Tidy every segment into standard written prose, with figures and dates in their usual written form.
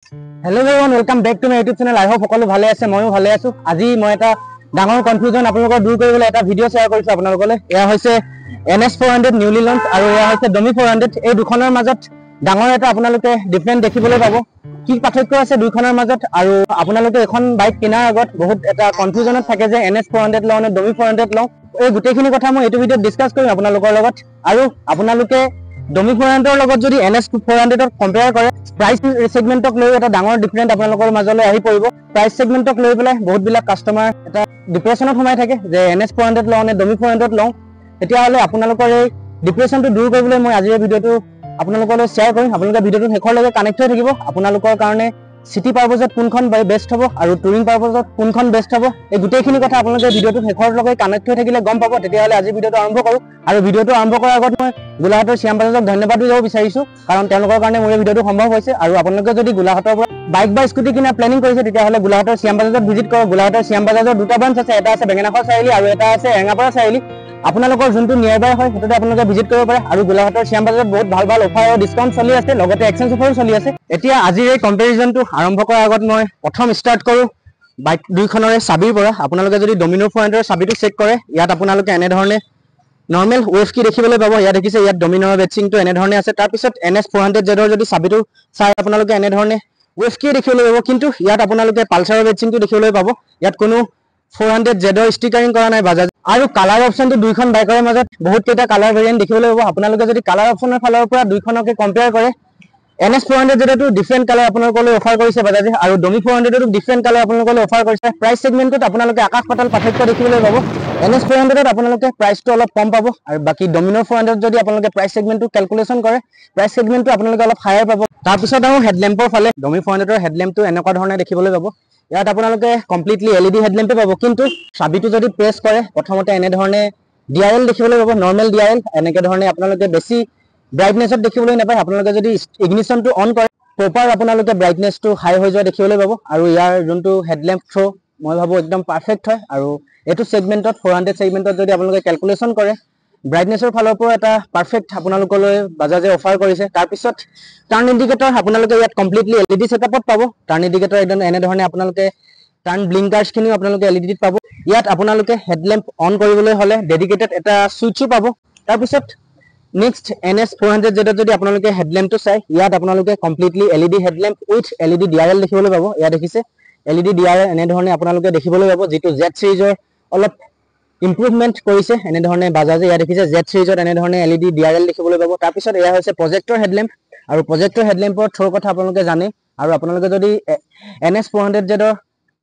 Hello everyone, welcome back to my YouTube channel. I hope সকলো ভালে আছে, ময়ো ভালে আছো। আজি মই এটা ডাঙৰ কনফিউজন আপোনালোকৰ দূৰ কৰিবলৈ এটা ভিডিও শ্বেয়াৰ কৰিছো আপোনালোকলৈ। এয়া হৈছে NS400 নিউলি লঞ্চ আৰু এয়া হৈছে ডমি 400। এই দুখনৰ মাজত ডাঙৰ এটা আপোনালোকে ডিফাৰেন্ট দেখিবলৈ পাব। কি পাৰ্থক্য আছে দুখনৰ মাজত আৰু আপোনালোকে এখন বাইক কিনাৰ আগত বহুত এটা কনফিউজনত থাকে যে NS400 লওঁ নে ডমি 400 লওঁ। এই গোটেইখিনি কথা মই এইটো ভিডিঅ'ত ডিসকাস কৰিম আপোনালোকৰ লগত আৰু আপোনালোকে ডমি 400 লগত যদি NS400 কম্পেয়াৰ কৰে প্ৰাইস সেগমেন্টক লৈ এটা ডাঙৰ ডিফাৰেন্ট আপোনালোকৰ মাজলৈ আহি পৰিব। প্ৰাইস সেগমেন্টক লৈ পেলাই বহুত বিলাক কাস্টমাৰ এটা ডিপ্ৰেছনত সোমাই থাকে যে NS400 লওঁ নে ডমি 400 লওঁ। এতিয়া হলে আপোনালোকৰ এই ডিপ্ৰেছনটো দূৰ কৰিবলৈ মই আজি এই ভিডিঅ'টো আপোনালোকলৈ শ্বেয়াৰ কৰিম। আপোনালোকে ভিডিঅ'টো শেষলৈকে কানেক্ট হৈ থাকিব। আপোনালোকৰ কাৰণে সিটি পাৰপজত কোনখন বেষ্ট হ'ব আৰু টুৰিং পাৰপজত কোনখন বেষ্ট হ'ব এই গোটেইখিনি কথা আপোনালোকে ভিডিঅ'টো শেষলৈকে কানেক্ট হৈ থাকিলে গম পাব। তেতিয়াহলে আজি ভিডিঅ'টো আৰম্ভ কৰো আৰু ভিডিঅ'টো আৰম্ভ কৰাৰ আগত মই গোলাঘাটৰ শ্যাম বাজাজক ধন্যবাদ দিব বিচাৰিছো কাৰণ তেওঁলোকৰ কাৰণে মোৰ ভিডিঅ'টো সম্ভৱ হৈছে। আৰু আপোনালোকে যদি গোলাঘাটৰ পৰা বাইক বা স্কুটি কিনা প্লেনিং কৰিছে তেতিয়াহলে গোলাঘাটৰ শ্যাম বাজাজত ভিজিট কৰক। গোলাঘাটৰ শ্যাম বাজাজৰ দুটা ব্ৰাঞ্চ আছে, এটা আছে বেঙেনাখোৱা চাৰিআলি আৰু এটা আছে এঙাপাৰা চাৰিআলি। আপোনালোকৰ যোনটো নিয়াৰবাই হয় সেইটোতে আপোনালোকে ভিজিট কৰিব পাৰে। আৰু গোলাঘাটৰ শ্যাম বাজাৰত বহুত ভাল ভাল অফাৰ আৰু ডিসকাউন্ট চলি আছে, লগতে এক্সচেঞ্জ অফাৰো চলি আছে। এতিয়া আজিৰ এই কম্পেৰিজনটো আৰম্ভ কৰাৰ আগত মই প্ৰথম স্টাৰ্ট কৰো বাইক দুইখনৰে চাবিৰ পৰা। আপোনালোকে যদি ডমিনো 400 চাবিটো চেক কৰে ইয়াত আপোনালোকে এনে ধৰণে নৰ্মেল ওয়েভ কি দেখিবলৈ পাব। ইয়াত দেখিছে ইয়াত ডমিনৰ বেটচিংটো এনে ধৰণে আছে। তাৰ পিছত NS400 ৰ যদি চাবিটো চাই আপোনালোকে এনে ধৰণে ওয়েভ কি দেখিবলৈ পাব, কিন্তু ইয়াত আপোনালোকে পালচাৰৰ বেটচিংটো দেখিবলৈ পাব। ইয়াত কোনো 400Z ৰ ষ্টিকাৰিং কৰা নাই বাজাজ। আৰু কালাৰ অপশনটো দুইখন বাইকৰ মাজত বহুত কেইটা কালাৰ ভেৰিয়েন্ট দেখিবলৈ পাব। আপোনালোকে যদি কালাৰ অপশনৰ ফালৰ পৰা দুইখনকে কম্পেয়াৰ কৰে NS400 টো ডিফাৰেন্ট কালাৰ আপোনালোকলৈ অফাৰ কৰিছে বাজাজে আৰু ডমি 400 টো ডিফাৰেন্ট কালাৰ আপোনালোকলৈ অফাৰ কৰিছে। প্ৰাইস সেগমেন্টত আপোনালোকে আকাশ পাতাল পাৰ্থক্য দেখিবলৈ পাব। NS400 ত আপোনালোকে প্ৰাইসটো অলপ কম পাব আৰু বাকি ডমিনো 400 যদি আপোনালোকে প্ৰাইস সেগমেন্টটো ক্যালকুলেশন কৰে প্ৰাইস সেগমেন্টটো আপোনালোকে অলপ হায়াৰ পাব। তাৰ পিছত আৰু হেডল্যাম্পৰ ফালে ডমি 400 ৰ হেডল্যাম্পটো এনেকুৱা ধৰণে দেখিবলৈ পাব। ইয়াত আপোনালোকে কমপ্লিটলি LED হেডল্যাম্পে পাব, কিন্তু চাবিটো যদি প্ৰেছ কৰে প্ৰথমতে এনে ধৰণে DRL দেখিবলৈ পাব, নৰ্মেল DRL এনেকে ধৰণে আপোনালোকে বেছি ব্ৰাইটনেছত দেখিবলৈ নাপায়। আপোনালোকে যদি ইগনিশনটো অন কৰে প্ৰপাৰ আপোনালোকে ব্ৰাইটনেছটো হাই হৈ যোৱা দেখিবলৈ পাব। আৰু ইয়াৰ যোনটো হেডল্যাম্প থ্ৰো মই ভাবো একদম পাৰফেক্ট হয়। আৰু এটো সেগমেন্টত 400 সেগমেন্টত যদি আপোনালোকে ক্যালকুলেশন কৰে ব্ৰাইটনেছৰ ফালৰ পৰা এটা পাৰফেক্ট আপোনালোকলৈ বাজাজে অফাৰ কৰিছে। তাৰ পিছত টাৰ্ন ইন্ডিকেটৰ আপোনালোকে ইয়াত কমপ্লিটলি LED সেটআপত পাব। টাৰ্ন ইন্ডিকেটৰ এনে ধৰণে আপোনালোকে টাৰ্ন ব্লিংকাৰ্ছ খিনিও আপোনালোকে LED ত পাব। ইয়াত আপোনালোকে হেডল্যাম্প অন কৰিবলৈ হলে ডেডিকেটেড এটা সুইচও পাব। তাৰ পিছত নেক্সট NS400Z যদি আপোনালোকে হেডল্যাম্পটো চাই ইয়াত আপোনালোকে completely LED headlamp with LED DRL দেখিবলৈ পাব। ইয়াত দেখিছে LED DRL এনে ধৰণে আপোনালোকে দেখিবলৈ পাব, যেটো Z সিৰিজৰ অলপ ইমপ্ৰুভমেন্ট কৰিছে এনে ধৰণে বাজাজে। ইয়াত দেখিছে Z সিৰিজত এনে ধৰণে LED DRL দেখিবলৈ পাব। তাৰ পিছত এয়া হৈছে প্ৰজেক্টৰ হেডল্যাম্প আৰু প্ৰজেক্টৰ হেডল্যাম্পৰ থ্ৰৰ কথা আপোনালোকে জানে। আৰু আপোনালোকে যদি NS400Z ৰ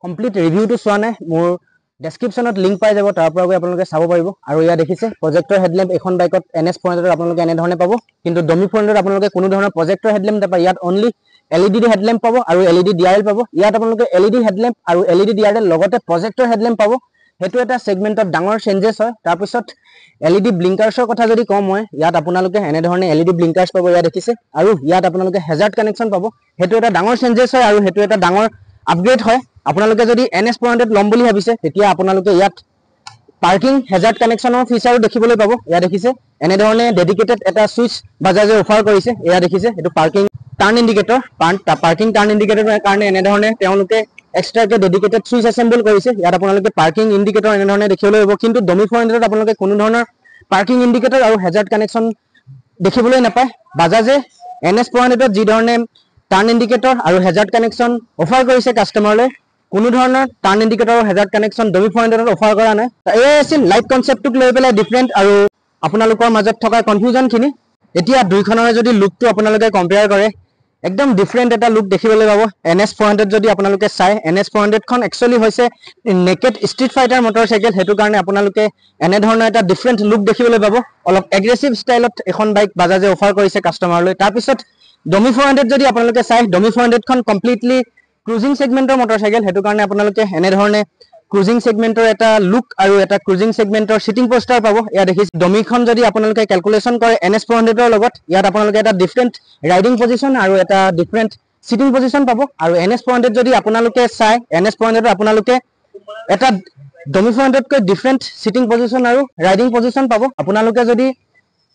কমপ্লিট ৰিভিউটো চোৱা নাই মোৰ ডেসক্ৰিপচনত লিংক পাই যাব, তাৰ পৰা গৈ আপোনালোকে চাব পাৰিব। আৰু ইয়াত দেখিছে প্ৰজেক্টৰ হেডল্যাম্প এখন বাইকত NS400 আপোনালোকে এনে ধৰণে পাব, কিন্তু ডমি 400 আপোনালোকে কোনো ধৰণৰ প্ৰজেক্টৰ হেডল্যাম্প নাপায়। ইয়াত অনলি LED হেডল্যাম্প পাব আৰু LED DRL পাব। ইয়াত আপোনালোকে LED হেডল্যাম্প আৰু LED DRL লগতে প্ৰজেক্টৰ হেডল্যাম্প পাব। হেতু এটা সেগমেন্টত ডাঙৰ চেঞ্জেস হয়। তাৰ পিছত LED ব্লিংকাৰ্ছৰ কথা যদি কম মই ইয়াত আপোনালোকে এনে ধৰণে LED ব্লিংকাৰ্ছ পাব। ইয়াত দেখিছে আৰু ইয়াত আপোনালোকে হেজাৰ্ড কানেকশন পাব। হেতু এটা ডাঙৰ চেঞ্জেস হয় আৰু হেতু এটা ডাঙৰ আপগ্ৰেড হয়। আপোনালোকে যদি NS400 লম বুলি ভাবিছে তেতিয়া আপোনালোকে ইয়াত পাৰ্কিং হেজাৰ্ড কানেকশনৰ ফিচাৰো দেখিবলৈ পাব। ইয়াত দেখিছে এনে ধৰণে ডেডিকেটেড এটা সুইচ বাজাজে অফাৰ কৰিছে। এয়া দেখিছে এটো পাৰ্কিং টাৰ্ন ইন্ডিকেটৰ পাৰ্কিং টাৰ্ন ইন্ডিকেটৰৰ কাৰণে এনে ধৰণে তেওঁলোকে এক্সট্ৰাকে ডেডিকেটেড সুইচ এসেম্বল কৰিছে। ইয়াত আপোনালোকে পাৰ্কিং ইন্ডিকেটৰ এনে ধৰণে দেখিবলৈ পাব, কিন্তু ডমি 400 আপোনালোকে কোনো ধৰণৰ পাৰ্কিং ইন্ডিকেটৰ আৰু হেজাৰ্ড কানেকশন দেখিবলৈ নাপায়। বাজাজে NS400 যি ধৰণে টাৰ্ন ইন্ডিকেটৰ আৰু হেজাৰ্ড কানেকশন অফাৰ কৰিছে কাস্টমাৰলৈ, কোনো ধৰণৰ টাৰ্ন ইন্ডিকেটৰ আৰু হেজাৰ্ড কানেকশন ডমি 400 অফাৰ কৰা নাই। এই আছিল লাইট কনসেপ্টটোক লৈ পেলাই ডিফাৰেন্ট আৰু আপোনালোকৰ মাজত থকা কনফিউজন খিনি। এতিয়া দুইখনৰে যদি লুকটো আপোনালোকে কম্পেয়াৰ কৰে একদম ডিফাৰেন্ট এটা লুক দেখিবলৈ পাব। NS400 যদি আপোনালোকে চাই NS400 খন একচুয়ালি হৈছে নেকেড ষ্ট্ৰীট ফাইটাৰ মটৰচাইকেল। হেতু কাৰণে আপোনালোকে এনে ধৰণৰ এটা ডিফাৰেন্ট লুক দেখিবলৈ পাব। অলপ এগ্ৰেছিভ ষ্টাইলত এখন বাইক বাজাজে অফাৰ কৰিছে কাস্টমাৰলৈ। তাৰ পিছত ডমি 400 যদি আপোনালোকে চাই ডমি 400 খন কমপ্লিটলি ক্ৰুজিং সেগমেন্টৰ মটৰচাইকেল। হেতু কাৰণে আপোনালোকে এনে ধৰণে ক্ৰুজিং সেগমেন্টৰ এটা লুক আৰু এটা ক্ৰুজিং সেগমেন্টৰ সিটিং পোষ্টাৰ পাব। ইয়া দেখিছে ডমিখন যদি আপোনালোকে ক্যালকুলেশন কৰে NS400 ৰ লগত ইয়াত আপোনালোকে এটা ডিফাৰেন্ট ৰাইডিং পজিশন আৰু এটা ডিফাৰেন্ট সিটিং পজিশন পাব। আৰু NS400 যদি আপোনালোকে চাই NS400 আপোনালোকে এটা ডমি 400 কৈ ডিফাৰেন্ট সিটিং পজিশন আৰু ৰাইডিং পজিশন পাব। আপোনালোকে যদি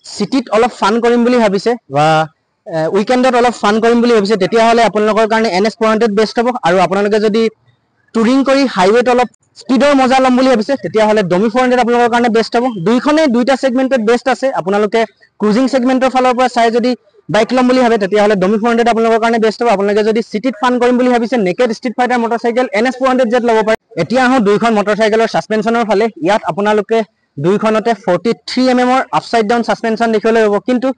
সিটিত অলপ ফান কৰিম বুলি ভাবিছে বা উইকেণ্ডত অলপ ফান কৰিম বুলি ভাবিছে তেতিয়াহ'লে আপোনালোকৰ কাৰণে NS400 বেষ্ট হ'ব আৰু আপোনালোকে যদি টুৰিং কৰি হাইৱেত অলপ স্পীডৰ মজা ল'ম বুলি ভাবিছে তেতিয়াহ'লে ডমি 400 আপোনালোকৰ কাৰণে বেষ্ট হ'ব দুইখনে দুইটা সেগমেন্টত বেষ্ট আছে আপোনালোকে ক্ৰুজিং সেগমেন্টৰ ফালৰ পৰা চাই যদি বাইক ল'ম বুলি ভাবে তেতিয়াহ'লে ডমি 400 আপোনালোকৰ কাৰণে বেষ্ট হ'ব আপোনালোকে যদি সিটিত ফান কৰিম বুলি ভাবিছে naked street fighter motorcycle NS400Z ল'ব পাৰে এতিয়া আহো দুইখন মটৰচাইকেলৰ সাসপেনশনৰ ফালে ইয়াত আপোনালোকে দুইখনতে 43 mm ৰ আপসাইড ডাউন সাসপেনশন দেখিবলৈ পাব কিন্তু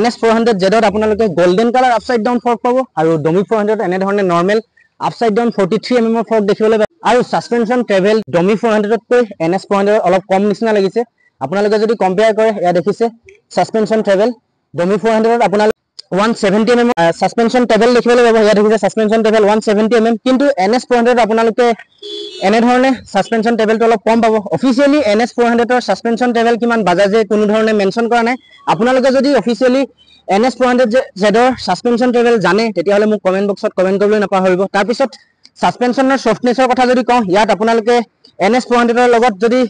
NS400Z ত আপোনালোকে golden colour upside down fork পাব আৰু ডমি 400 এনে ধৰণে নৰমাল আপসাইড ডাউন 43 mm ৰ ফৰ্ক দেখিবলৈ পাব আৰু সাসপেনশন ট্ৰেভেল ডমি 400 তকৈ NS400 অলপ কম নিচিনা লাগিছে আপোনালোকে যদি কম্পেয়াৰ কৰে এয়া দেখিছে সাসপেনশন ট্ৰেভেল ডমি 400 ত আপোনালোকে 170 mm সাসপেনশন ট্ৰেভেল দেখিবলৈ পাব এয়া দেখিছে সাসপেনশন ট্ৰেভেল 170 mm কিন্তু NS400 ত আপোনালোকে এনে ধৰণে সাসপেনশন ট্ৰেভেলটো অলপ কম পাব অফিচিয়ালি NS400 ৰ সাসপেনশন ট্ৰেভেল কিমান বাজাজে কোনো ধৰণে মেনশন কৰা নাই আপোনালোকে যদি অফিচিয়ালি NS400Z ৰ সাসপেনশন ট্ৰেভেল জানে তেতিয়াহ'লে মোক কমেন্ট বক্সত কমেন্ট কৰিবলৈ নাপাহৰিব তাৰ পিছত সাসপেনশনৰ সফটনেছৰ কথা যদি কওঁ ইয়াত আপোনালোকে NS400 ৰ লগত যদি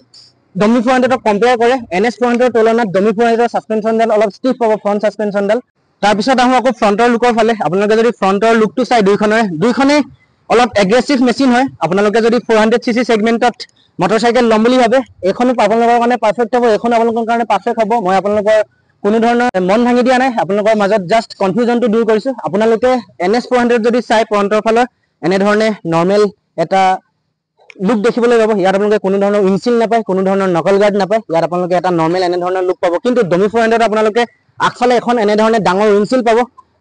ডমি 400 ক কম্পেয়াৰ কৰে NS400 ৰ তুলনাত ডমি 400 ৰ সাসপেনশনডাল অলপ ষ্টিফ পাব ফ্ৰন্ট সাসপেনশনডাল তাৰ পিছত আহো আকৌ ফ্ৰন্টৰ লুকৰ ফালে আপোনালোকে যদি ফ্ৰন্টৰ লুকটো চাই দুইখনে অলপ এগ্ৰেছিভ মেচিন হয় আপোনালোকে যদি 400cc সেগমেন্টত মটৰচাইকেল ল'ম বুলি ভাবে এখনো আপোনালোকৰ কাৰণে পাৰফেক্ট হ'ব এখন আপোনালোকৰ কাৰণে পাৰফেক্ট হ'ব মই আপোনালোকৰ কোনো ধৰণৰ মন ভাঙি দিয়া নাই আপোনালোকৰ মাজত জাস্ট কনফিউজনটো দূৰ কৰিছো আপোনালোকে NS400 যদি চাই ফ্ৰন্টৰ ফালে এনে ধৰণে নৰমাল এটা লুক দেখিবলৈ পাব ইয়াত আপোনালোকে কোনো ধৰণৰ উইনচিল নাপায় কোনো ধৰণৰ নকল গাৰ্ড নাপায় ইয়াত আপোনালোকে এটা নৰমাল এনে ধৰণৰ লুক পাব কিন্তু ডমি 400 আপোনালোকে আগফালে এখন এনে ধৰণে ডাঙৰ উইনচিল পাব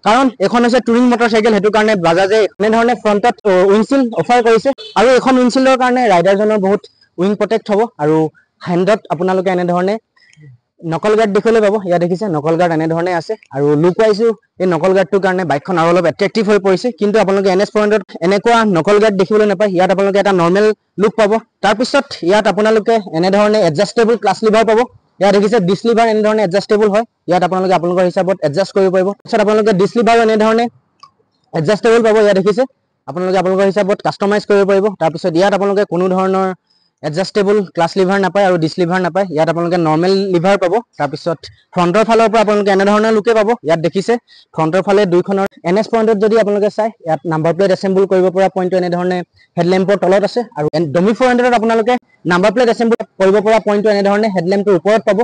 কাৰণ এখন হৈছে টুৰিং মটৰচাইকেল হেতু কাৰণে বাজাজে এনে ধৰণে ফ্ৰন্টত উইনচিল অফাৰ কৰিছে আৰু এখন উইনচিলৰ কাৰণে ৰাইডাৰজনৰ বহুত উইং প্ৰটেক্ট হ'ব আৰু হেণ্ডত আপোনালোকে এনে ধৰণে নকল গাৰ্ড দেখিবলৈ পাব ইয়া দেখিছে নকল গাৰ্ড এনে ধৰণে আছে আৰু লুক ওয়াইজও এই নকল গাৰ্ডটোৰ কাৰণে বাইকখন আৰু অলপ এট্ৰেক্টিভ হৈ পৰিছে কিন্তু আপোনালোকে NS400 এনেকুৱা নকল গাৰ্ড দেখিবলৈ নাপায় ইয়াত আপোনালোকে এটা নৰমাল লুক পাব তাৰ পিছত ইয়াত আপোনালোকে এনে ধৰণে এডজাস্টেবল ক্লাছ লিভাৰ পাব ইয়া দেখিছে ডিস লিভাৰ এনে ধৰণে এডজাস্টেবল হয় ইয়াত আপোনালোকে আপোনালোকৰ হিচাপত এডজাস্ট কৰিব পাৰিব পিছত আপোনালোকে ডিস লিভাৰ এনে ধৰণে এডজাস্টেবল পাব ইয়া দেখিছে আপোনালোকে আপোনালোকৰ হিচাপত কাস্টমাইজ কৰিব পাৰিব তাৰ পিছত ইয়াত আপোনালোকে কোনো ধৰণৰ এডজাস্টেবল ক্লাছ লিভাৰ নাপায় আৰু ডিস লিভাৰ নাপায় ইয়াত আপোনালোকে নৰমাল লিভাৰ পাব তাৰ পিছত ফ্ৰন্টৰ ফালৰ পৰা আপোনালোকে এনে ধৰণৰ লুকে পাব ইয়াত দেখিছে ফ্ৰন্টৰ ফালে দুইখনৰ NS400 যদি আপোনালোকে চাই ইয়াত নাম্বাৰ প্লেট এসেম্বল কৰিব পৰা পইণ্টটো এনে ধৰণে হেডলেম্পৰ তলত আছে আৰু ডমি 400 ত আপোনালোকে নাম্বাৰ প্লেট এসেম্বল কৰিব পৰা পইণ্টটো এনে ধৰণে হেডলেম্পৰ ওপৰত পাব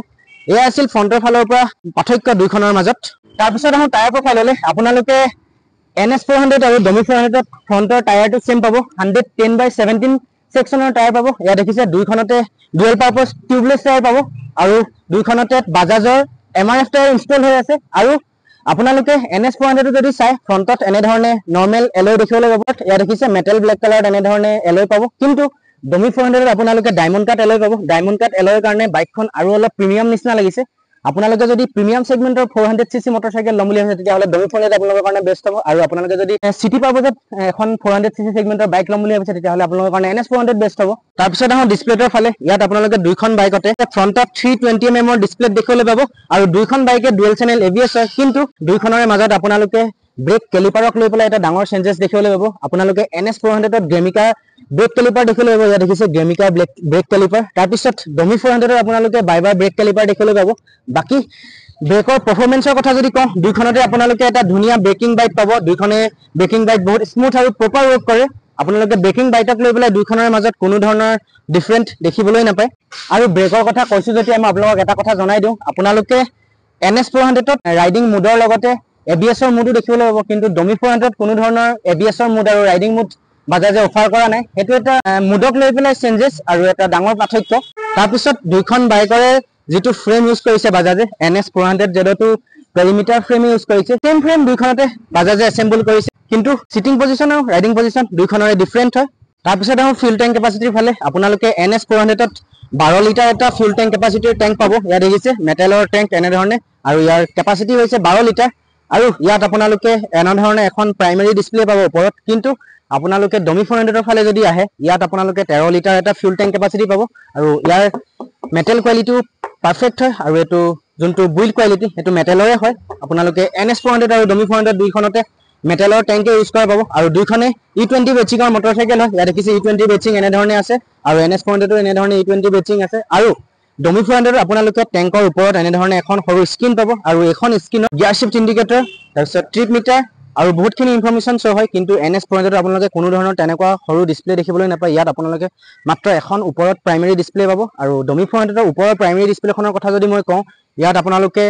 এয়া আছিল ফ্ৰন্টৰ ফালৰ পৰা পাৰ্থক্য দুইখনৰ মাজত তাৰ পিছত আহো টায়াৰ প্ৰফাইললৈ আপোনালোকে NS400 আৰু ডমি 400 ত ফ্ৰন্টৰ টায়াৰটো সেম পাব 110/17 সেকশনৰ টায়াৰ পাব ইয়া দেখিছে দুইখনতে ডুৱেল পাৰপাস টিউবলেছ টায়াৰ পাব আৰু দুইখনতে বাজাজৰ MRF টায়াৰ ইনষ্টল হৈ আছে আৰু আপোনালোকে NS400 যদি চাই ফ্ৰন্টত এনে ধৰণে নৰমাল এলয় দেখিবলৈ পাব ইয়া দেখিছে মেটেল ব্লেক কালাৰ এনে ধৰণে এলয় পাব কিন্তু ডমি 400 ত আপোনালোকে ডায়মণ্ড কাট এলয় পাব ডায়মণ্ড কাট এলয়ৰ কাৰণে বাইকখন আৰু অলপ প্ৰিমিয়াম নিচিনা লাগিছে আপোনালোকে যদি প্ৰিমিয়াম সেগমেন্টৰ 400cc মটৰচাইকেল ল'ম বুলি ভাবে তেতিয়াহ'লে ডমি 400 আপোনালোকৰ কাৰণে বেষ্ট হ'ব আৰু আপোনালোকে যদি সিটি পাৰপাছত এখন 400cc সেগমেন্টৰ বাইক ল'ম বুলি ভাবিছে তেতিয়াহ'লে আপোনালোকৰ কাৰণে NS400 বেষ্ট হ'ব তাৰ পিছত আহো ডিসপ্লেৰ ফালে ইয়াত আপোনালোকে দুইখন বাইকতে ফ্ৰন্টত 320 mm ৰ ডিসপ্লে দেখিবলৈ পাব আৰু দুইখন বাইকে ডুৱেল চেনেল ABS হয় কিন্তু দুইখনৰে মাজত আপোনালোকে ব্ৰেক কেলিপাৰক লৈ পেলাই এটা ডাঙৰ চেঞ্জেছ দেখিবলৈ পাব আপোনালোকে NS400 ত গ্ৰেমিকা ব্ৰেক কেলিপাৰ দেখিবলৈ পাব ইয়াত দেখিছে গ্ৰেমিকা ব্ৰেক কেলিপাৰ তাৰ পিছত ডমি 400 ত আপোনালোকে বাইবাৰ ব্ৰেক কেলিপাৰ দেখিবলৈ পাব বাকি ব্ৰেকৰ পাৰফৰমেন্সৰ কথা যদি কওঁ দুইখনতে আপোনালোকে এটা ধুনীয়া ব্ৰেকিং বাইট পাব দুইখনে ব্ৰেকিং বাইট বহুত স্মুথ আৰু প্ৰপাৰ ৱৰ্ক কৰে আপোনালোকে ব্ৰেকিং বাইটক লৈ পেলাই দুইখনৰ মাজত কোনো ধৰণৰ ডিফাৰেন্ট দেখিবলৈ নাপায় আৰু ব্ৰেকৰ কথা কৈছো যদি আমি আপোনালোকক এটা কথা জনাই দিওঁ আপোনালোকে NS400 ত ৰাইডিং মুডৰ লগতে ABS ৰ মুডো দেখিবলৈ পাব কিন্তু ডমি 400 ত কোনো ধৰণৰ ABS ৰ মুড আৰু ৰাইডিং মুড বাজাজে অফাৰ কৰা নাই হেতু এটা মুডক লৈ পেলাই চেঞ্জেছ আৰু এটা ডাঙৰ পাৰ্থক্য তাৰ পিছত দুইখন বাইকৰে যেটো ফ্ৰেম ইউজ কৰিছে বাজাজে NS400 যেটো পেৰিমিটাৰ ফ্ৰেম ইউজ কৰিছে সেম ফ্ৰেম দুইখনতে বাজাজে এসেম্বল কৰিছে কিন্তু সিটিং পজিশন আৰু ৰাইডিং পজিশন দুইখনৰে ডিফাৰেন্ট হয় তাৰ পিছত আহো ফুয়েল ট্যাঙ্ক কেপাসিটিৰ ফালে আপোনালোকে NS400 ত 12 লিটাৰ এটা ফুয়েল ট্যাঙ্ক কেপাসিটিৰ ট্যাঙ্ক পাব ইয়াত দেখিছে মেটেলৰ ট্যাঙ্ক এনে ধৰণে আৰু ইয়াৰ কেপাসিটি হৈছে 12 লিটাৰ আৰু ইয়াত আপোনালোকে এনে ধৰণে এখন প্ৰাইমাৰী ডিসপ্লে পাব ওপৰত কিন্তু আপোনালোকে ডমি 400 ৰ ফালে যদি আহে ইয়াত আপোনালোকে 13 লিটাৰ এটা ফুয়েল ট্যাঙ্ক কেপাসিটি পাব আৰু ইয়াৰ মেটেল কোৱালিটিও পাৰফেক্ট হয় আৰু এটো যোনটো বিল্ড কোৱালিটি এটো মেটেলৰে হয় আপোনালোকে NS400 আৰু ডমি 400 দুইখনতে মেটেলৰ ট্যাঙ্কে ইউজ কৰা পাব আৰু দুইখনে E20 বেচিঙৰ মটৰচাইকেল হয় ইয়াত দেখিছে E20 বেচিং এনে ধৰণে আছে আৰু NS400 টো এনে ধৰণে E20 বেচিং আছে আৰু ডমি 400 আপোনালোকে টেংকৰ ওপৰত এনে ধৰণে এখন সৰু স্ক্ৰীন পাব আৰু এখন স্ক্ৰীনত গিয়াৰ শিফ্ট ইণ্ডিকেটৰ তাৰপিছত ট্ৰিপ মিটাৰ আৰু বহুতখিনি ইনফৰমেশ্যন শ্ব' হয় কিন্তু NS 400 আপোনালোকে কোনো ধৰণৰ তেনেকুৱা সৰু ডিসপ্লে দেখিবলৈ নাপায় ইয়াত আপোনালোকে মাত্ৰ এখন ওপৰত প্ৰাইমেৰী ডিসপ্লে পাব আৰু ডমি 400 ওপৰৰ প্ৰাইমেৰী ডিসপ্লেখনৰ কথা যদি মই কওঁ ইয়াত আপোনালোকে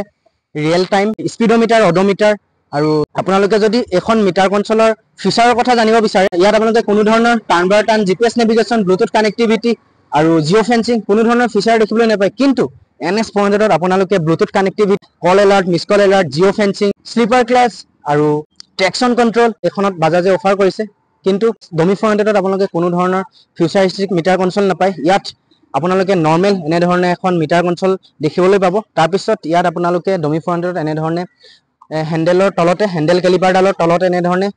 ৰিয়েল টাইম স্পীডোমিটাৰ অডোমিটাৰ আৰু আপোনালোকে যদি এখন মিটাৰ কনসোলৰ ফিচাৰৰ কথা জানিব বিচাৰে ইয়াত আপোনালোকে কোনো ধৰণৰ টাৰ্ণ বাই টাৰ্ণ জিপিএছ নেভিগেশ্যন ব্লুটুথ কানেক্টিভিটি আৰু জিঅ' ফেন্সিং কোনো ধৰণৰ ফিচাৰ দেখিবলৈ নাপায় কিন্তু NS 400 ত আপোনালোকে Bluetooth connectivity call alert miss call alert geo' fencing slipper clutch আৰু ট্ৰেকশন কন্ট্ৰোল এখনত বাজাজে অফাৰ কৰিছে কিন্তু ডমি 400 ত আপোনালোকে কোনো ধৰণৰ ফিউচাৰিষ্টিক মিটাৰ কনসোল নাপায় ইয়াত আপোনালোকে নৰ্মেল এনে ধৰণে এখন মিটাৰ কনসোল দেখিবলৈ পাব তাৰ পিছত ইয়াত আপোনালোকে ডমি 400 ত এনে ধৰণে হেন্ডেলৰ তলতে হেন্ডেল কেলিপাৰডালৰ তলতে এনে ধৰণে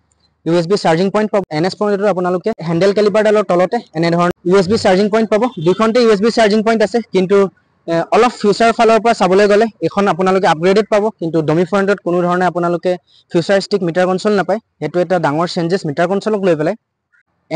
USB চাৰ্জিং পইণ্ট পাব NS 400 ত আপোনালোকে হেন্ডেল কেলিপাৰডালৰ তলতে এনে ধৰণে USB চাৰ্জিং পইণ্ট পাব দুখনতে USB চাৰ্জিং পইণ্ট আছে কিন্তু অলপ ফিউচাৰ ফালৰ পৰা চাবলৈ গলে এখন আপোনালোকে আপগ্ৰেডেড পাব কিন্তু ডমি 400 ত কোনো ধৰণে আপোনালোকে ফিউচাৰিষ্টিক মিটাৰ কনসোল নাপায় হেতু এটা ডাঙৰ চেঞ্জেছ মিটাৰ কনসোলক লৈ পেলাই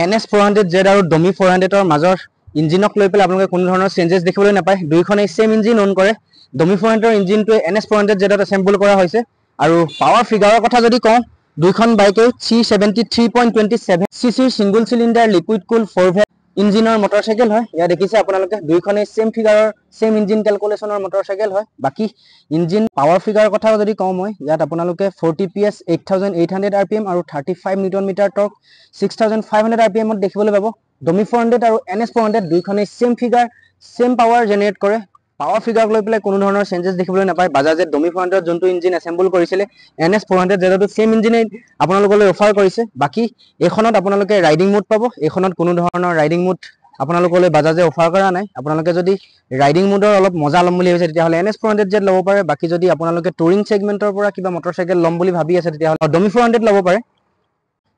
NS 400Z আৰু ডমি 400 ৰ মাজৰ ইঞ্জিনক লৈ পেলাই আপোনালোকে কোনো ধৰণৰ চেঞ্জেছ দেখিবলৈ নাপায় দুইখনে সেম ইঞ্জিন অন কৰে ডমি 400 ৰ ইঞ্জিনটোৱে NS 400Z ত এছেম্বল কৰা হৈছে আৰু পাৱাৰ ফিগাৰৰ কথা যদি কওঁ দুইখন বাইকে 373.27 সিসিৰ সিঙ্গল সিলিন্ডাৰ লিকুইড কুল 4 ভেট ইঞ্জিনৰ মটৰচাইকেল হয় ইয়া দেখিছে আপোনালোকে দুইখনে সেম ফিগাৰৰ সেম ইঞ্জিন ক্যালকুলেশনৰ মটৰচাইকেল হয় বাকি ইঞ্জিন পাৱাৰ ফিগাৰৰ কথা যদি কওঁ মই ইয়াত আপোনালোকে 40 PS 8800 rpm আৰু 35 নিউটন মিটাৰ টৰ্ক 6500 rpm ত দেখিবলৈ পাব ডমি 400 আৰু NS 400 দুইখনে same figure same power generate কৰে পাৱাৰ ফিগাৰক লৈ পেলাই কোনো ধৰণৰ চেঞ্জেছ দেখিবলৈ নাপায় বাজাজে ডমি 400 যোনটো ইঞ্জিন এছেম্বল কৰিছিলে NS 400 যেটো সেম ইঞ্জিনে আপোনালোকলৈ অফাৰ কৰিছে বাকি এখনত আপোনালোকে ৰাইডিং মোড পাব এখনত কোনো ধৰণৰ ৰাইডিং মোড আপোনালোকলৈ বাজাজে অফাৰ কৰা নাই আপোনালোকে যদি ৰাইডিং মোডৰ অলপ মজা লম বুলি ভাবিছে তেতিয়া হলে NS 400 জেট ল'ব পাৰে বাকি যদি আপোনালোকে টুৰিং সেগমেন্টৰ পৰা কিবা মটৰচাইকেল লম বুলি ভাবি আছে তেতিয়া হলে ডমি 400 ল'ব পাৰে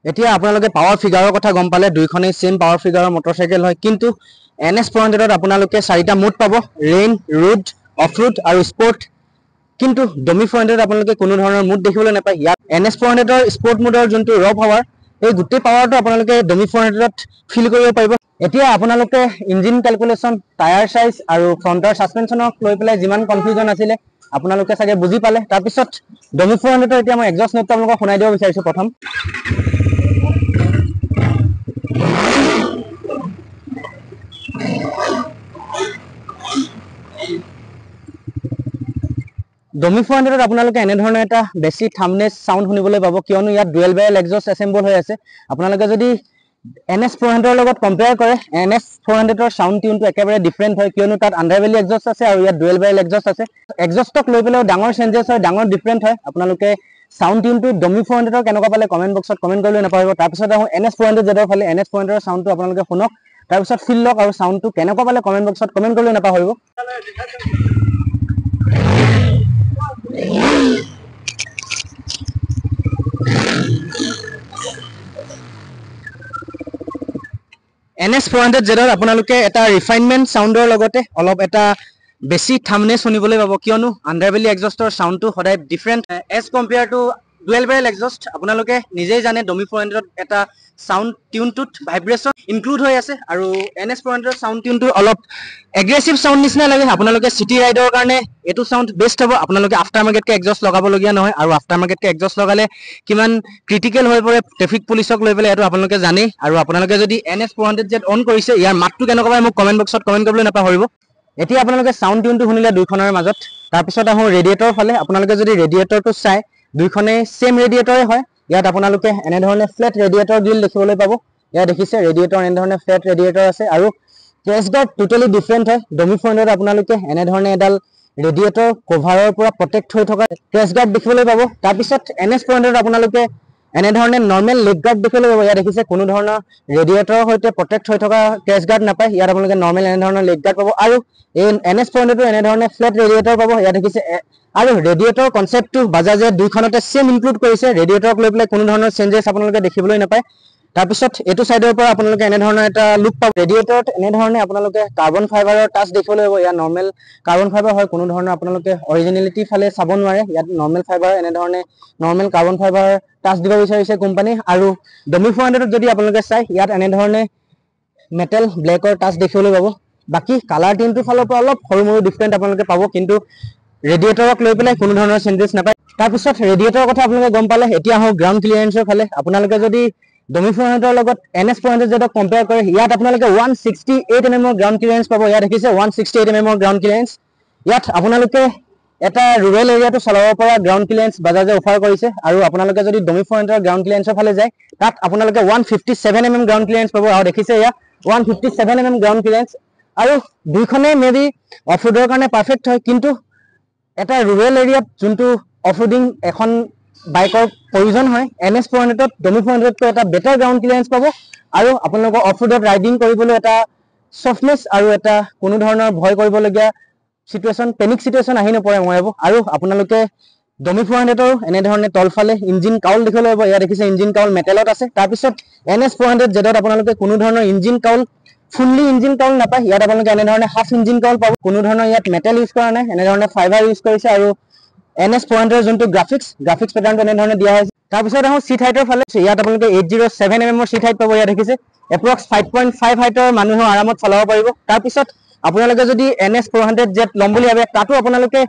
এতিয়া আপোনালোকে পাৱাৰ ফিগাৰৰ কথা গম পালে দুইখনে সেম পাৱাৰ ফিগাৰৰ মটৰচাইকেল হয় কিন্তু NS 400 ত আপোনালোকে চাৰিটা মোড পাব ৰেইন ৰোড অফ ৰোড আৰু স্পৰ্ট কিন্তু ডমি 400 ত আপোনালোকে কোনো ধৰণৰ মোড দেখিবলৈ নাপায় ইয়াত NS 400 ৰ স্পৰ্ট মোডৰ যোনটো ৰ পাৱাৰ এই গুটেই পাৱাৰটো আপোনালোকে ডমি 400 ত ফিল কৰিব পাৰিব এতিয়া আপোনালোকে ইঞ্জিন ক্যালকুলেশন টায়াৰ সাইজ আৰু ফ্ৰন্টৰ সাসপেনশনক লৈ পেলাই যিমান কনফিউজন আছিল আপোনালোকে সাগে বুজি পালে তাৰ পিছত ডমি 400 ৰ এতিয়া মই এক্সস্ট নোট আপোনালোকক শুনাই দিব বিচাৰিছো প্ৰথম ডমি 400 ত আপোনালোকে এনে ধৰণৰ এটা বেছি থামনেছ সাউন্ড শুনিবলৈ পাব কিয়নো ইয়াত ডুৱেল বেৰেল এক্সস্ট এছেম্বল হৈ আছে আপোনালোকে যদি NS 400 ৰ লগত কম্পেয়াৰ কৰে NS 400 ৰ সাউন্ড টিউনটো একেবাৰে ডিফাৰেন্ট হয় কিয়নো তাত আন্ডাৰবেলি এক্সস্ট আছে আৰু ইয়াত ডুৱেল বেৰেল এক্সস্ট আছে এক্সস্টক লৈ পেলাই ডাঙৰ চেঞ্জেছ হয় ডাঙৰ ডিফাৰেন্ট হয় আপোনালোকে সাউন্ড টিউনটো ডমি 400 ৰ কেনেকুৱা পালে কমেন্ট বক্সত কমেন্ট কৰিবলৈ নাপাহৰিব তাৰ পিছত আহো NS 400 জেডৰ ফালে NS 400 ৰ সাউন্ডটো আপোনালোকে শুনক তাৰ পিছত ফিল লক আৰু সাউন্ডটো কেনেকুৱা পালে কমেন্ট বক্সত কমেন্ট কৰিবলৈ নাপাহৰিব NS 400 জেডৰ আপোনালোকে এটা ৰিফাইনমেন্ট সাউন্ডৰ লগতে অলপ এটা বেছি থামনেছ শুনিবলৈ পাব কিয়নো আন্ডাৰবেলি এক্সস্টৰ সাউন্ডটো সদায় different as compare to dual barrel exhaust আপোনালোকে নিজেই জানে ডমি 400 ত এটা সাউন্ড টিউনটোত ভাইব্ৰেশন ইনক্লুড হৈ আছে আৰু NS 400 ৰ সাউন্ড টিউনটো অলপ এগ্ৰেছিভ সাউন্ড নিচিনা লাগে আপোনালোকে সিটি ৰাইডৰ কাৰণে এটো সাউন্ড বেষ্ট হ'ব আপোনালোকে আফটাৰ মাৰ্কেট কে এক্সস্ট লগাব লগিয়া নহয় আৰু আফটাৰ মাৰ্কেট কে এক্সস্ট লগালে কিমান ক্ৰিটিকেল হৈ পৰে ট্ৰাফিক পুলিচক লৈ পেলাই এটো আপোনালোকে জানে আৰু আপোনালোকে যদি NS 400 জেট অন কৰিছে ইয়াৰ মাতটো কেনেকুৱা পায় মোক কমেন্ট বক্সত কমেন্ট কৰিবলৈ নাপাহৰিব এতিয়া আপোনালোকে সাউন্ড টিউনটো শুনিলে দুইখনৰ মাজত তাৰ পিছত আহো ৰেডিয়েটৰ ফালে আপোনালোকে যদি ৰেডিয়েটৰটো চাই দুইখনে সেম ৰেডিয়েটৰে হয় ইয়াত আপোনালোকে এনে ধৰণে ফ্ল্যাট ৰেডিয়েটৰ গ্ৰিল দেখিবলৈ পাব ইয়া দেখিছে ৰেডিয়েটৰ এনে ধৰণে ফ্ল্যাট ৰেডিয়েটৰ আছে আৰু ক্ৰেশ গাৰ্ড টোটালি ডিফাৰেন্ট হয় ডমি 400 ত আপোনালোকে এনে ধৰণে এডাল ৰেডিয়েটৰ কভাৰৰ পৰা প্ৰটেক্ট হৈ থকা ক্ৰেশ গাৰ্ড দেখিবলৈ পাব তাৰ পিছত NS 400 ত আপোনালোকে এনে ধৰণে নৰ্মেল লেগ গাৰ্ড দেখিবলৈ পাব ইয়া দেখিছে কোনো ধৰণৰ ৰেডিয়েটৰৰ সৈতে প্ৰটেক্ট হৈ থকা ক্ৰেশ গাৰ্ড নাপায় ইয়াত আপোনালোকে নৰ্মেল এনে ধৰণৰ লেগ গাৰ্ড পাব আৰু এই NS 400 ত এনে ধৰণে ফ্ল্যাট ৰেডিয়েটৰ পাব ইয়া দেখিছে আৰু ৰেডিয়েটৰ কনসেপ্টটো বাজাজে দুইখনতে সেম ইনক্লুড কৰিছে ৰেডিয়েটৰক লৈ পেলাই কোনো ধৰণৰ চেঞ্জেছ আপোনালোকে দেখিবলৈ নাপায় তাৰ পিছত এটো সাইডৰ পৰা আপোনালোকে এনে ধৰণৰ এটা লুক পাব ৰেডিয়েটৰত এনে ধৰণে আপোনালোকে কাৰ্বন ফাইবাৰৰ টাচ দেখিবলৈ পাব ইয়া নৰ্মেল কাৰ্বন ফাইবাৰ হয় কোনো ধৰণৰ আপোনালোকে অৰিজিনেলিটি ফালে চাব নোৱাৰে ইয়াত নৰ্মেল ফাইবাৰ এনে ধৰণে নৰ্মেল কাৰ্বন ফাইবাৰ টাচ দিব বিচাৰিছে কোম্পানী আৰু ডমি 400 ত যদি আপোনালোকে চাই ইয়াত এনে ধৰণে মেটেল ব্লেকৰ টাচ দেখিবলৈ পাব বাকি কালাৰ টিনটোৰ ফালৰ পৰা অলপ সৰু মৰু ডিফাৰেণ্ট আপোনালোকে পাব, কিন্তু ৰেডিয়েটৰক লৈ পেলাই কোনো ধৰণৰ চেঞ্জেছ নাপায়। তাৰপিছত ৰেডিয়েটৰৰ কথা আপোনালোকে গম পালে, এতিয়া আহক গ্ৰাউণ্ড ক্লিয়াৰেন্সৰ ফালে। আপোনালোকে যদি ডমি 400ৰ লগত NS 400 কম্পেয়াৰ কৰে, ইয়াত আপোনালোকে 168 mm গ্ৰাউণ্ড ক্লিয়াৰেন্স পাব। ইয়াত দেখিছে 168 mm গ্ৰাউণ্ড ক্লিয়াৰেন্স। ইয়াত আপোনালোকে এটা ৰুৰেল এৰিয়াটো চলাব পৰা গ্ৰাউণ্ড ক্লিয়াৰেন্স বাজাজে অফাৰ কৰিছে, আৰু আপোনালোকে যদি ডমি 400ৰ গ্ৰাউণ্ড ক্লিয়াৰেন্সৰ ফালে যায়, তাত আপোনালোকে 157 mm গ্ৰাউণ্ড ক্লিয়াৰেন্স পাব। আৰু দেখিছে ইয়াত 157 mm গ্ৰাউণ্ড ক্লিয়াৰেন্স, আৰু দুইখনেই মেবি অফ ৰোডৰ কাৰণে পাৰফেক্ট হয়, কিন্তু এটা ৰুৰেল এৰিয়াত যোনটো অফ ৰোডিং এখন বাইকৰ প্ৰয়োজন হয়, NS 400ত ডমি 400তকৈ এটা বেটাৰ গ্ৰাউণ্ড ক্লিয়াৰেন্স পাব, আৰু আপোনালোকৰ অফ ৰোডত ৰাইডিং কৰিবলৈ এটা চফ্টনেছ আৰু এটা কোনো ধৰণৰ ভয় কৰিবলগীয়া চিটুৱেশ্যন, পেনিক চিটুৱেশ্যন আহি নপৰে মই ভাবোঁ। আৰু আপোনালোকে ডমি 400ৰ এনেধৰণে তলফালে ইঞ্জিন কাউল দেখিবলৈ পাব। ইয়াত দেখিছে ইঞ্জিন কাউল মেটেলত আছে। তাৰপিছত NS 400 আপোনালোকে কোনো ধৰণৰ engine cowl, fully engine cowl নাপায়। ইয়াত আপোনালোকে এনেধৰণে হাফ ইঞ্জিন কাউল পাব। কোনো ধৰণৰ ইয়াত মেটেল ইউজ কৰা নাই, এনেধৰণে ফাইবাৰ ইউজ কৰিছে, আৰু NS 400ৰ যোনটো গ্ৰাফিক্স পেটাৰ্ণটো এনেধৰণে দিয়া হৈছে। তাৰপিছত আহোঁ চিট হাইটৰ ফালে। ইয়াত আপোনালোকে 807 mm চিট হাইট পাব। ইয়াত দেখিছে এপ্ৰক্স 5.5 হাইটৰ মানুহে আৰামত চলাব পাৰিব। তাৰপিছত আপোনালোকে যদি NS 400Z ল'ম বুলি ভাবে, তাতো আপোনালোকে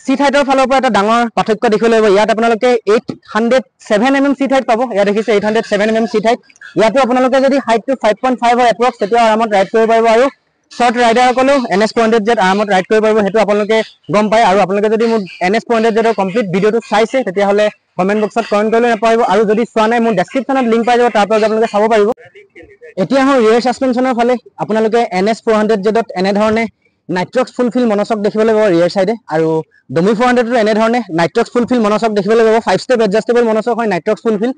চিট হাইটৰ ফালৰ পৰা এটা ডাঙৰ পাৰ্থক্য দেখিবলৈ পাব। ইয়াত আপোনালোকে 807 mm চিট হাইট পাব। ইয়াত দেখিছে 807 mm চিট হাইট। ইয়াতো আপোনালোকে যদি হাইটটো 5.5 হয় এপ্ৰক্স, তেতিয়া আৰামত ৰাইড কৰিব পাৰিব, আৰু শ্বৰ্ট ৰাইডাৰসকলেও NS 400Z আৰামত ৰাইড কৰিব পাৰিব, সেইটো আপোনালোকে গম পায়। আৰু আপোনালোকে যদি মোৰ NS 400Z কমপ্লিট ভিডিঅ'টো চাইছে, তেতিয়াহ'লে কমেণ্ট বক্সত কমেণ্ট কৰিবলৈ নাপাহৰিব, আৰু যদি চোৱা নাই মোৰ ডেছক্ৰিপশ্যনত লিংক পাই যাব, তাৰ পৰা আপোনালোকে চাব পাৰিব। এতিয়া আহোঁ ৰিয়েৰ ছাছপেনশ্যনৰ ফালে। আপোনালোকে NS 400Z এনেধৰণে নাইট্ৰক্স ফুলফিল মনচক দেখিবলৈ পাব ৰিয়েৰ চাইডে, আৰু ডমি 400টো এনেধৰণে নাইট্ৰক্স ফুলফিল মনচক দেখিবলৈ পাব। 5 ষ্টেপ এডজাষ্টেবল মনচক হয় নাইট্ৰক্স ফুলফিল।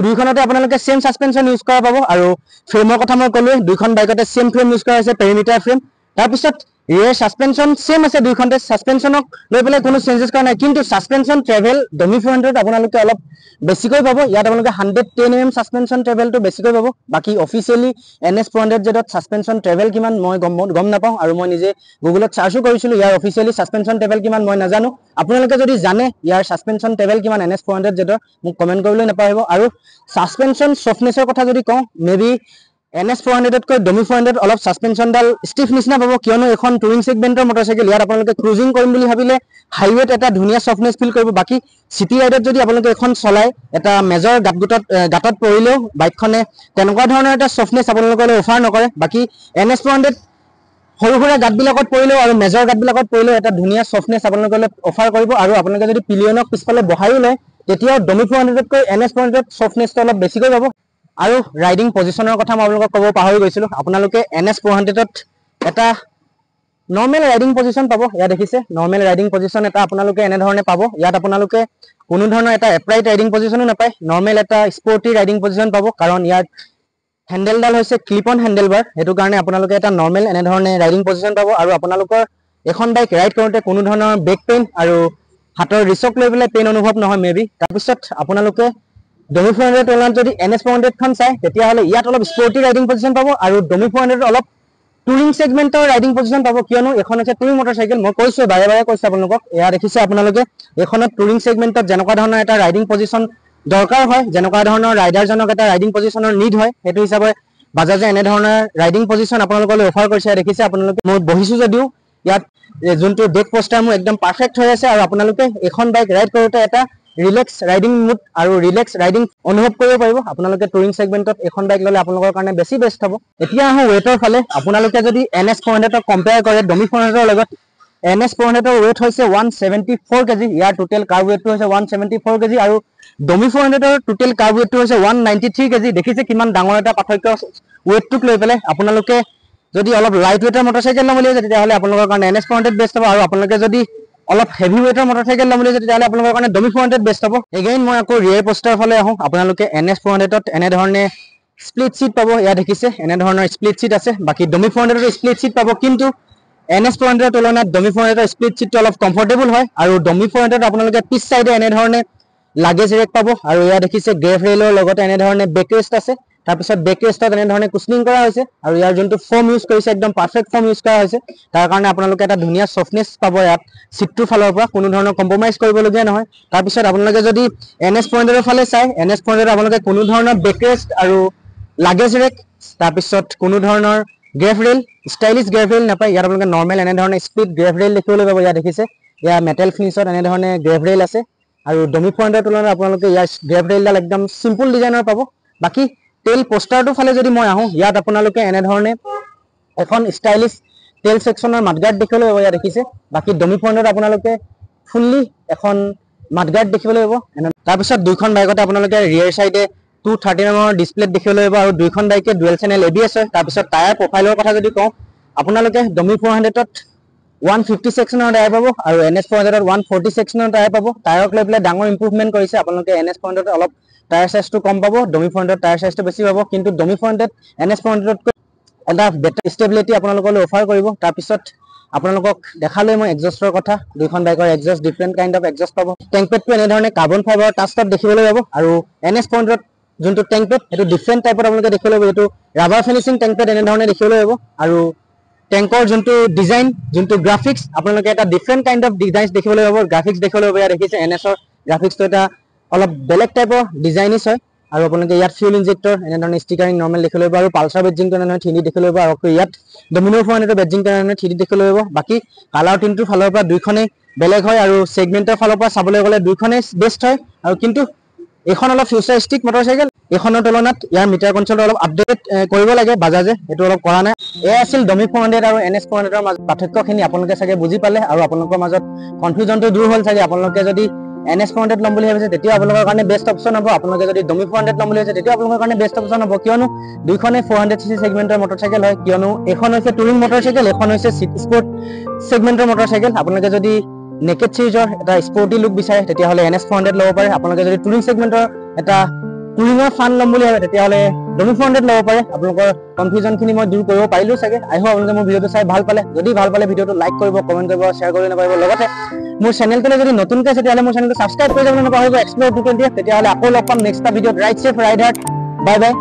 দুইখনতে আপোনালোকে সেম ছাছপেনশ্যন ইউজ কৰা পাব, আৰু ফ্ৰেমৰ কথা মই ক'লোৱে, দুইখন বাইকতে সেম ফ্ৰেম ইউজ কৰা হৈছে, পেৰিমিটাৰ ফ্ৰেম। তাৰপিছত ৰিয়েৰ ছাছপেনশ্যন সেম আছে দুইখনতে, ছাছপেনশ্যনক লৈ পেলাই কোনো চেঞ্জেছ কৰা নাই, কিন্তু ছাছপেনশ্যন ট্ৰেভেল ডমি 400ত আপোনালোকে অলপ বেছিকৈ পাব। ইয়াত আপোনালোকে 110 mm ছাছপেনশ্যন ট্ৰেভেলটো বেছিকৈ পাব। বাকী officially NS 400Z suspension travel কিমান মই গম নাপাওঁ, আৰু মই নিজে গুগলত চাৰ্চো কৰিছিলোঁ, ইয়াৰ অফিচিয়েলি ছাছপেনশ্যন ট্ৰেভেল কিমান মই নাজানো। আপোনালোকে যদি জানে ইয়াৰ ছাছপেনশ্যন ট্ৰেভেল কিমান NS 400Z, মোক কমেণ্ট কৰিবলৈ নাপাহৰিব। আৰু ছাছপেনশ্যন ছফ্টনেছৰ কথা যদি কওঁ, মেবি NS 400তকৈ ডমি 400 অলপ ছাছপেনশ্যনডাল ষ্টিফ নিচিনা পাব, কিয়নো এখন টুৰিং ছেগমেণ্টৰ মটৰচাইকেল। ইয়াত আপোনালোকে ক্ৰুজিং কৰিম বুলি ভাবিলে হাইৱেত এটা ধুনীয়া ছফ্টনেছ ফিল কৰিব। বাকী চিটি ৰাইডত যদি আপোনালোকে এখন চলাই এটা মেজৰ গাঁতত পৰিলেও বাইকখনে তেনেকুৱা ধৰণৰ এটা ছফ্টনেছ আপোনালোকলৈ অফাৰ নকৰে। বাকী NS 400 সৰু সুৰা গাঁতবিলাকত পৰিলেও আৰু মেজৰ গাঁতবিলাকত পৰিলেও এটা ধুনীয়া ছফ্টনেছ আপোনালোকলৈ অফাৰ কৰিব, আৰু আপোনালোকে যদি পিলিয়নক পিছফালে বহাইও লয়, তেতিয়াও ডমি 400তকৈ NS 400 ছফ্টনেছটো অলপ বেছিকৈ পাব। আৰু ৰাইডিং পজিশ্যনৰ কথা মই আপোনালোকক ক'ব পাহৰি গৈছিলোঁ। আপোনালোকে NS 400ত এটা নৰ্মেল ৰাইডিং পজিশ্যন পাব। ইয়াত দেখিছে নৰ্মেল ৰাইডিং পজিশ্যন এটা আপোনালোকে এনেধৰণে পাব। ইয়াত আপোনালোকে কোনো ধৰণৰ এটা এপ্ৰাইট ৰাইডিং পজিশ্যনো নাপায়, নৰ্মেল এটা স্পৰ্টি ৰাইডিং পজিশ্যন পাব, কাৰণ ইয়াত হেণ্ডেলডাল হৈছে ক্লিপ অন হেণ্ডেল বাৰ, সেইটো কাৰণে আপোনালোকে এটা নৰ্মেল এনেধৰণে ৰাইডিং পজিশ্যন পাব। আৰু আপোনালোকৰ এখন বাইক ৰাইড কৰোঁতে কোনো ধৰণৰ বেক পেইন আৰু হাতৰ ৰিচক লৈ পেলাই পেইন অনুভৱ নহয় মেবি। তাৰপিছত আপোনালোকে ডমি 400 তুলনাত যদি NS 400খন চায়, তেতিয়াহ'লে ইয়াত অলপ স্পৰ্টি ৰাইডিং পজিশ্যন পাব, আৰু ডমি 400 অলপ টুৰিং ছেগমেণ্টৰ ৰাইডিং পজিশ্যন পাব, কিয়নো এখন হৈছে টুৰিং মটৰচাইকেল। মই কৈছোঁ বাৰে বাৰে কৈছোঁ আপোনালোকক, এয়া দেখিছে আপোনালোকে এইখনত টুৰিং ছেগমেণ্টত যেনেকুৱা ধৰণৰ এটা ৰাইডিং পজিশ্যন দৰকাৰ হয়, যেনেকুৱা ধৰণৰ ৰাইডাৰজনক এটা ৰাইডিং পজিশ্যনৰ নিড হয়, সেইটো হিচাপে বাজাজে এনেধৰণৰ ৰাইডিং পজিশ্যন আপোনালোকলৈ অফাৰ কৰিছে। দেখিছে আপোনালোকে মই বহিছোঁ যদিও ইয়াত যোনটো বেক পষ্টাৰ মোৰ একদম পাৰফেক্ট হৈ আছে, আৰু আপোনালোকে এখন বাইক ৰাইড কৰোঁতে এটা ৰিলেক্স ৰাইডিং মুড আৰু ৰিলেক্স ৰাইডিং অনুভৱ কৰিব পাৰিব। আপোনালোকে টুৰিং ছেগমেণ্টত এখন বাইক ল'লে আপোনালোকৰ কাৰণে বেছি বেষ্ট হ'ব। এতিয়া আহোঁ ৱেটৰ ফালে। আপোনালোকে যদি NS 400ক কম্পেয়াৰ কৰে ডমি 400ৰ লগত, NS 400ৰ ৱেট হৈছে 174 kg। ইয়াৰ টোটেল কাৰ্ব ৱেটটো হৈছে 174 kg, আৰু ডমি 400ৰ টোটেল কাৰ্ব ৱেটটো হৈছে 193 kg। দেখিছে কিমান ডাঙৰ এটা পাৰ্থক্য ৱেটটোক লৈ পেলাই। আপোনালোকে যদি অলপ লাইট ৱেটৰ মটৰচাইকেল ল'ম বুলি ভাবে, তেতিয়াহ'লে আপোনালোকৰ কাৰণে NS 400 বেষ্ট হ'ব, আৰু আপোনালোকে যদি অলপ হেভি ৱেটৰ মটৰচাইকেল ল'ম বুলি ভাবে, তেতিয়াহ'লে আপোনালোকৰ কাৰণে ডমি 400 বেষ্ট হ'ব। এগেইন মই আকৌ ৰিয়েৰ পষ্টাৰ ফালে আহোঁ। আপোনালোকে NS 400ত এনেধৰণে স্প্লিট চিট পাব। ইয়াত দেখিছে এনেধৰণৰ স্প্লিট চিট আছে। বাকী ডমি 400ত স্প্লিট চিট পাব, কিন্তু NS 400ৰ তুলনাত ডমি 400ৰ স্প্লিট চিটটো অলপ কমফৰ্টেবল হয়, আৰু ডমি 400ত আপোনালোকে পিছ চাইডে এনেধৰণে লাগেজ ৰেক পাব, আৰু ইয়াত দেখিছে গ্ৰেভ ৰেইলৰ লগতে এনেধৰণে বেক ৰেষ্ট আছে। তাৰপিছত বেক ৰেষ্টত এনেধৰণে কুচনিং কৰা হৈছে, আৰু ইয়াৰ যোনটো ফৰ্ম ইউজ কৰিছে একদম পাৰফেক্ট ফৰ্ম ইউজ কৰা হৈছে। তাৰ কাৰণে আপোনালোকে এটা ধুনীয়া ছফ্টনেছ পাব ইয়াত চিটটোৰ ফালৰ পৰা, কোনো ধৰণৰ কম্প্ৰমাইজ কৰিবলগীয়া নহয়। তাৰপিছত আপোনালোকে যদি NS 400ৰ ফালে চায়, NS 400ত আপোনালোকে কোনো ধৰণৰ বেক ৰেষ্ট আৰু লাগেজ ৰেক, তাৰপিছত কোনো ধৰণৰ গ্ৰেফ ৰেল ষ্টাইলিছ গ্ৰেফ ৰেল নাপায় ইয়াত আপোনালোকে নৰ্মেল এনেধৰণে স্প্লিট গ্ৰেফ ৰেল দেখিবলৈ পাব ইয়াত দেখিছে ইয়াৰ মেটেল ফিনিছত এনেধৰণে গ্ৰেফ ৰেল আছে আৰু ডমি ফ্ৰণ্টৰ তুলনাত আপোনালোকে ইয়াৰ গ্ৰেফ ৰেলডাল একদম চিম্পল ডিজাইনৰ পাব বাকি টেল পোষ্টাৰটোৰ ফালে যদি মই আহোঁ ইয়াত আপোনালোকে এনেধৰণে এখন ষ্টাইলিছ টেল সেকশনৰ মাডগাৰ্ড দেখিবলৈ পাব ইয়াত দেখিছে বাকি ডমি ফ্ৰণ্টত আপোনালোকে ফুল্লি এখন মাডগাৰ্ড দেখিবলৈ পাব তাৰপিছত দুইখন বাইকতে আপোনালোকে ৰিয়েৰ সাইডে 230 mm ডিসপ্লে দেখিবলৈ পাব আৰু দুইখন বাইকে ডুৱেল চেনেল ABS হয় তাৰপিছত টায়াৰ প্ৰফাইলৰ কথা যদি কওঁ আপোনালোকে ডমি 400 ত 150 সেকশনৰ টায়াৰ পাব আৰু NS 400 ত 140 সেকশনৰ টায়াৰ পাব টায়াৰক লৈ পেলাই ডাঙৰ ইমপ্ৰুভমেন্ট কৰিছে আপোনালোকে NS 400 ত অলপ টায়াৰ সাইজটো কম পাব ডমি 400 ত টায়াৰ সাইজটো বেছি পাব কিন্তু ডমি 400 ত NS 400 তকৈ এটা বেটাৰ ষ্টেবিলিটি আপোনালোকলৈ অফাৰ কৰিব তাৰপিছত আপোনালোকক দেখালৈ মই এক্সজষ্টৰ কথা দুইখন বাইকৰ exhaust different kind of exhaust পাব ট্যাঙ্ক পেডটো এনেধৰণে কাৰ্বন ফাইবাৰৰ টাচ টপ দেখিবলৈ পাব আৰু NS 400 ত যোনটো ট্যাঙ্ক পেড এটো ডিফাৰেন্ট টাইপৰ আপোনালোকে দেখিবলৈ পাব এটো ৰাবাৰ ফিনিশিং ট্যাঙ্ক পেড এনেধৰণে দেখিবলৈ পাব আৰু ট্যাঙ্কৰ যোনটো ডিজাইন যোনটো গ্ৰাফিক্স আপোনালোকে এটা ডিফাৰেন্ট কাইন্ড অফ ডিজাইনছ দেখিবলৈ পাব গ্ৰাফিক্স দেখিবলৈ পাব ইয়াত দেখিছে NS ৰ গ্ৰাফিক্সটো এটা অলপ বেলেগ টাইপৰ ডিজাইনিছ হয় আৰু আপোনালোকে ইয়াত ফিউল ইনজেক্টৰ এনেধৰণে ষ্টিকাৰিং নৰ্মেল দেখিবলৈ পাব আৰু পালছাৰ বেজিংটো এনেধৰণে 3D দেখিবলৈ পাব আৰু ইয়াত ডমিনো 400 বেজিংটো এনেধৰণে 3D দেখিবলৈ পাব বাকি কালাৰ টিনটোৰ ফালৰ পৰা দুইখনে বেলেগ হয় আৰু সেগমেন্টৰ ফালৰ পৰা চাবলৈ গ'লে দুইখনে বেষ্ট হয় আৰু কিন্তু এখন অলপ ফিউচাৰিষ্টিক মটৰচাইকেল এখনৰ তুলনাত ইয়াৰ মিটাৰ কনসোলটো অলপ আপডেট কৰিব লাগে বাজাজে এটো অলপ কৰা নাই এ আছিল ডমি 400 আৰু NS 400 ৰ মাজত পাৰ্থক্যখিনি আপোনালোকে চাগে বুজি পালে আৰু আপোনালোকৰ মাজত কনফিউজনটো দূৰ হ'ল চাগে আপোনালোকে যদি NS 400 লম বুলি ভাবিছে তেতিয়া আপোনালোকৰ কাৰণে বেষ্ট অপচন হ'ব আপোনালোকে যদি ডমি 400 লম বুলি ভাবিছে তেতিয়া আপোনালোকৰ কাৰণে বেষ্ট অপচন হ'ব কিয়নো দুইখনে 400cc সেগমেন্টৰ মটৰচাইকেল হয় কিয়নো এখন হৈছে টুৰিং মটৰচাইকেল এখন হৈছে সিটি স্পৰ্ট সেগমেন্টৰ মটৰচাইকেল আপোনালোকে যদি নেকেড সিৰিজৰ এটা স্পৰ্টি লুক বিচাৰে তেতিয়া হলে NS 400 লব পাৰে আপোনালোকে যদি টুৰিং সেগমেন্টৰ এটা টুৰিঙৰ ফান লম বুলি ভাবে তেতিয়া হলে ডমি 400 লব পাৰে আপোনালোকৰ কনফিউজনখিনি মই দূৰ কৰিব পাৰিলো চাগে আই হোপ আপোনালোকে মোৰ ভিডিওটো চাই ভাল পালে যদি ভাল পালে ভিডিওটো লাইক কৰিব কমেন্ট কৰিব শেয়াৰ কৰিব নাপাৰিব লগতে মোৰ চেনেলটোলৈ যদি নতুনকৈ আছে তেতিয়াহলে মোৰ চেনেলটো সাবস্ক্ৰাইব কৰি যাবলৈ নাপাহৰিব এক্সপ্লোৰ 220 তেতিয়াহলে আকৌ লগ পাম নেক্সট ভিডিওত ride safe ride hard bye বাই